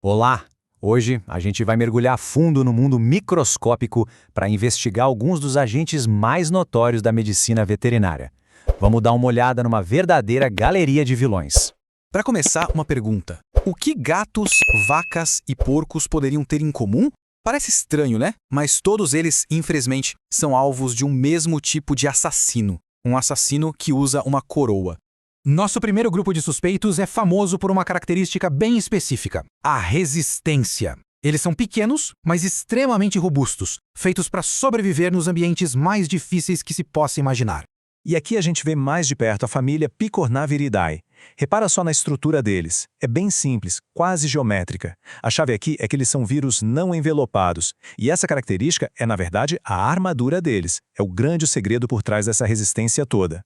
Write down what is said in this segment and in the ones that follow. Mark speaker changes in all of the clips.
Speaker 1: Olá! Hoje a gente vai mergulhar a fundo no mundo microscópico para investigar alguns dos agentes mais notórios da medicina veterinária. Vamos dar uma olhada numa verdadeira galeria de vilões.
Speaker 2: Para começar, uma pergunta. O que gatos, vacas e porcos poderiam ter em comum? Parece estranho, né? Mas todos eles, infelizmente, são alvos de um mesmo tipo de assassino. Um assassino que usa uma coroa. Nosso primeiro grupo de suspeitos é famoso por uma característica bem específica: a resistência. Eles são pequenos, mas extremamente robustos, feitos para sobreviver nos ambientes mais difíceis que se possa imaginar.
Speaker 3: E aqui a gente vê mais de perto a família Picornaviridae. Repara só na estrutura deles. É bem simples, quase geométrica. A chave aqui é que eles são vírus não envelopados. E essa característica é, na verdade, a armadura deles. É o grande segredo por trás dessa resistência toda.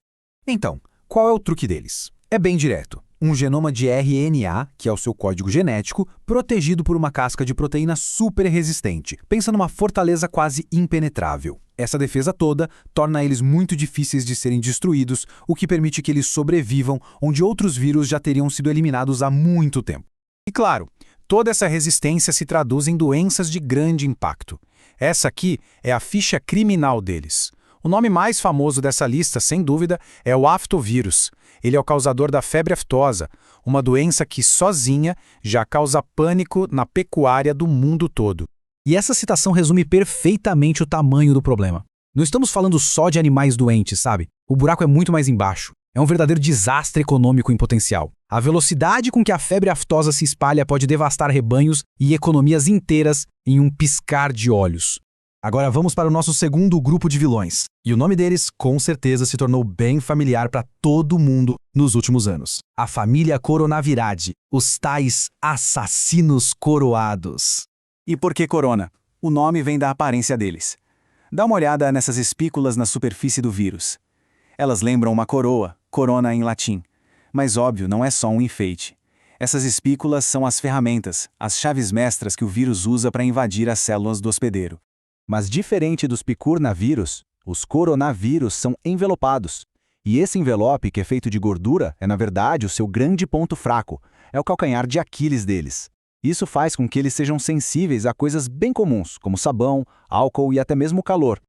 Speaker 4: Então, qual é o truque deles? É bem direto. Um genoma de RNA, que é o seu código genético, protegido por uma casca de proteína super resistente. Pensa numa fortaleza quase impenetrável. Essa defesa toda torna eles muito difíceis de serem destruídos, o que permite que eles sobrevivam onde outros vírus já teriam sido eliminados há muito tempo.
Speaker 1: E claro, toda essa resistência se traduz em doenças de grande impacto. Essa aqui é a ficha criminal deles. O nome mais famoso dessa lista, sem dúvida, é o aftovírus. Ele é o causador da febre aftosa, uma doença que, sozinha, já causa pânico na pecuária do mundo todo.
Speaker 4: E essa citação resume perfeitamente o tamanho do problema. Não estamos falando só de animais doentes, sabe? O buraco é muito mais embaixo. É um verdadeiro desastre econômico em potencial. A velocidade com que a febre aftosa se espalha pode devastar rebanhos e economias inteiras em um piscar de olhos. Agora vamos para o nosso segundo grupo de vilões. E o nome deles, com certeza, se tornou bem familiar para todo mundo nos últimos anos. A família Coronaviridae, os tais assassinos coroados.
Speaker 2: E por que corona? O nome vem da aparência deles. Dá uma olhada nessas espículas na superfície do vírus. Elas lembram uma coroa, corona em latim. Mas óbvio, não é só um enfeite. Essas espículas são as ferramentas, as chaves mestras que o vírus usa para invadir as células do hospedeiro.
Speaker 4: Mas diferente dos picornavírus, os coronavírus são envelopados. E esse envelope, que é feito de gordura, é na verdade o seu grande ponto fraco. É o calcanhar de Aquiles deles. Isso faz com que eles sejam sensíveis a coisas bem comuns, como sabão, álcool e até mesmo calor.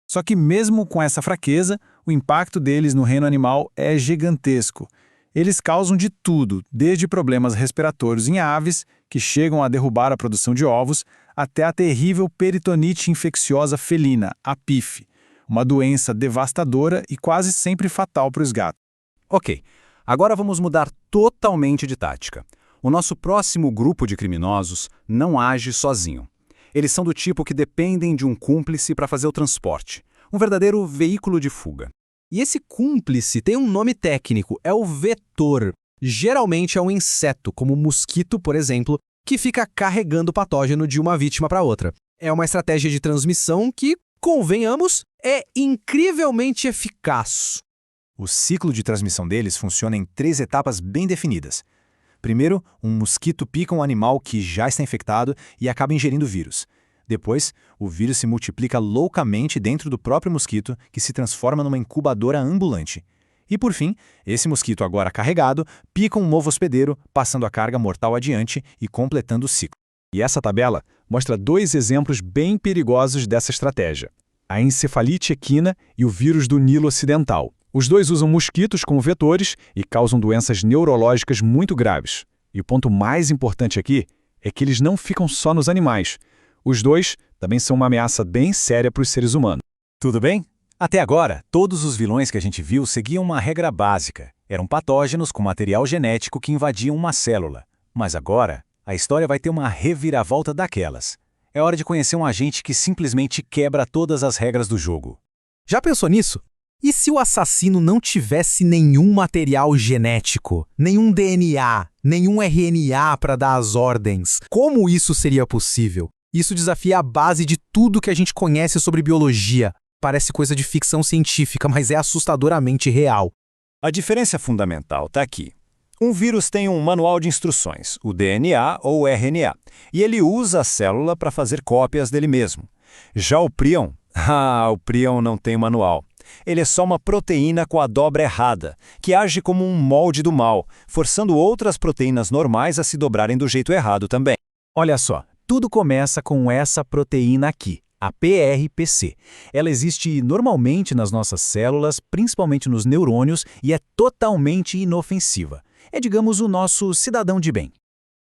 Speaker 3: Só que mesmo com essa fraqueza, o impacto deles no reino animal é gigantesco. Eles causam de tudo, desde problemas respiratórios em aves, que chegam a derrubar a produção de ovos, até a terrível peritonite infecciosa felina, a PIF, uma doença devastadora e quase sempre fatal para os gatos.
Speaker 1: Ok, agora vamos mudar totalmente de tática. O nosso próximo grupo de criminosos não age sozinho. Eles são do tipo que dependem de um cúmplice para fazer o transporte, um verdadeiro veículo de fuga.
Speaker 4: E esse cúmplice tem um nome técnico, é o vetor. Geralmente é um inseto, como o mosquito, por exemplo, que fica carregando o patógeno de uma vítima para outra. É uma estratégia de transmissão que, convenhamos, é incrivelmente eficaz.
Speaker 3: O ciclo de transmissão deles funciona em 3 etapas bem definidas. Primeiro, um mosquito pica um animal que já está infectado e acaba ingerindo o vírus. Depois, o vírus se multiplica loucamente dentro do próprio mosquito, que se transforma numa incubadora ambulante. E por fim, esse mosquito agora carregado pica um novo hospedeiro, passando a carga mortal adiante e completando o ciclo. E essa tabela mostra 2 exemplos bem perigosos dessa estratégia: a encefalite equina e o vírus do Nilo Ocidental. Os dois usam mosquitos como vetores e causam doenças neurológicas muito graves. E o ponto mais importante aqui é que eles não ficam só nos animais. Os dois também são uma ameaça bem séria para os seres humanos.
Speaker 1: Tudo bem? Até agora, todos os vilões que a gente viu seguiam uma regra básica. Eram patógenos com material genético que invadiam uma célula. Mas agora, a história vai ter uma reviravolta daquelas. É hora de conhecer um agente que simplesmente quebra todas as regras do jogo.
Speaker 4: Já pensou nisso? E se o assassino não tivesse nenhum material genético, nenhum DNA, nenhum RNA para dar as ordens? Como isso seria possível? Isso desafia a base de tudo que a gente conhece sobre biologia. Parece coisa de ficção científica, mas é assustadoramente real.
Speaker 1: A diferença fundamental está aqui. Um vírus tem um manual de instruções, o DNA ou o RNA, e ele usa a célula para fazer cópias dele mesmo. Já o prion, o prion não tem manual. Ele é só uma proteína com a dobra errada, que age como um molde do mal, forçando outras proteínas normais a se dobrarem do jeito errado também. Olha só, tudo começa com essa proteína aqui, a PRPC. Ela existe normalmente nas nossas células, principalmente nos neurônios, e é totalmente inofensiva. É, digamos, o nosso cidadão de bem.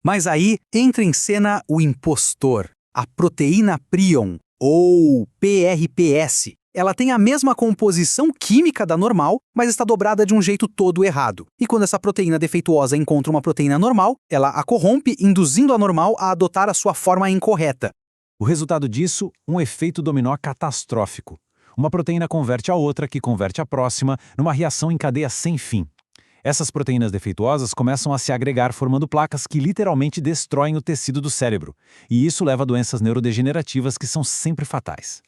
Speaker 4: Mas aí entra em cena o impostor, a proteína prion, ou PRPS. Ela tem a mesma composição química da normal, mas está dobrada de um jeito todo errado. E quando essa proteína defeituosa encontra uma proteína normal, ela a corrompe, induzindo a normal a adotar a sua forma incorreta.
Speaker 3: O resultado disso, um efeito dominó catastrófico. Uma proteína converte a outra, que converte a próxima, numa reação em cadeia sem fim. Essas proteínas defeituosas começam a se agregar formando placas que literalmente destroem o tecido do cérebro. E isso leva a doenças neurodegenerativas que são sempre fatais.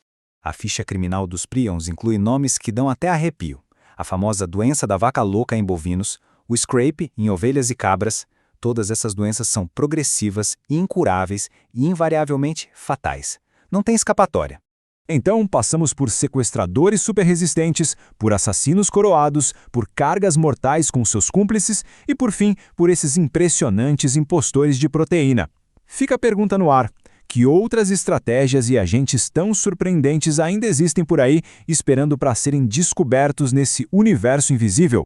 Speaker 1: A ficha criminal dos prions inclui nomes que dão até arrepio. A famosa doença da vaca louca em bovinos, o scrape em ovelhas e cabras. Todas essas doenças são progressivas, incuráveis e invariavelmente fatais. Não tem escapatória.
Speaker 3: Então, passamos por sequestradores superresistentes, por assassinos coroados, por cargas mortais com seus cúmplices e, por fim, por esses impressionantes impostores de proteína. Fica a pergunta no ar. Que outras estratégias e agentes tão surpreendentes ainda existem por aí, esperando para serem descobertos nesse universo invisível?